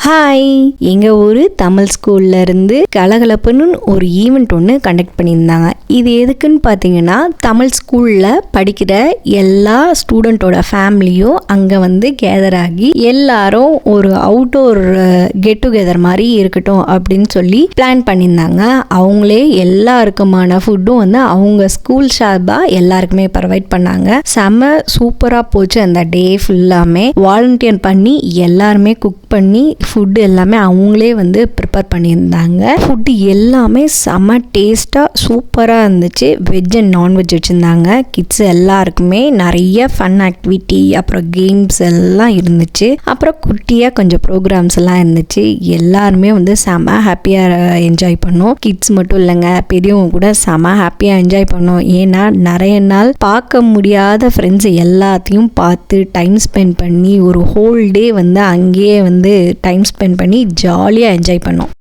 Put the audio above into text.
Hi, எங்கள் ஊர் தமிழ் ஸ்கூல்ல இருந்து கலகலப்புன்னு ஒரு ஈவெண்ட் ஒன்று கண்டக்ட் பண்ணியிருந்தாங்க. இது எதுக்குன்னு பார்த்தீங்கன்னா, தமிழ் ஸ்கூலில் படிக்கிற எல்லா ஸ்டூடெண்ட்டோட ஃபேமிலியும் அங்கே கேதர் ஆகி எல்லாரும் ஒரு அவுட்டோர் கெட் டுகெதர் மாதிரி இருக்கட்டும் அப்படின்னு சொல்லி பிளான் பண்ணியிருந்தாங்க. அவங்களே எல்லாருக்குமான ஃபுட்டும் அவங்க ஸ்கூல் சார்பாக எல்லாருக்குமே ப்ரொவைட் பண்ணாங்க. செம சூப்பராக போச்சு. அந்த டே ஃபுல்லாமே வாலண்டியர் பண்ணி எல்லாருமே குக் பண்ணி ஃபுட்டு எல்லாமே அவங்களே ப்ரிப்பேர் பண்ணியிருந்தாங்க. ஃபுட்டு எல்லாமே செம டேஸ்ட்டாக சூப்பராக இருந்துச்சு. வெஜ் அண்ட் நான்வெஜ் வச்சுருந்தாங்க. கிட்ஸ் எல்லாருக்குமே நிறைய ஃபன் ஆக்டிவிட்டி அப்புறம் கேம்ஸ் எல்லாம் இருந்துச்சு. அப்புறம் குட்டியாக கொஞ்சம் ப்ரோக்ராம்ஸ் எல்லாம் இருந்துச்சு. எல்லாருமே செம ஹாப்பியாக என்ஜாய் பண்ணோம். கிட்ஸ் மட்டும் இல்லைங்க, பெரியவங்க கூட செம ஹாப்பியாக என்ஜாய் பண்ணோம். ஏன்னா நிறைய நாள் பார்க்க முடியாத ஃப்ரெண்ட்ஸ் எல்லாத்தையும் பார்த்து டைம் ஸ்பெண்ட் பண்ணி ஒரு ஹோல் டே அங்கேயே டைம் ஸ்பெண்ட் பண்ணி ஜாலியாக என்ஜாய் பண்ணோம்.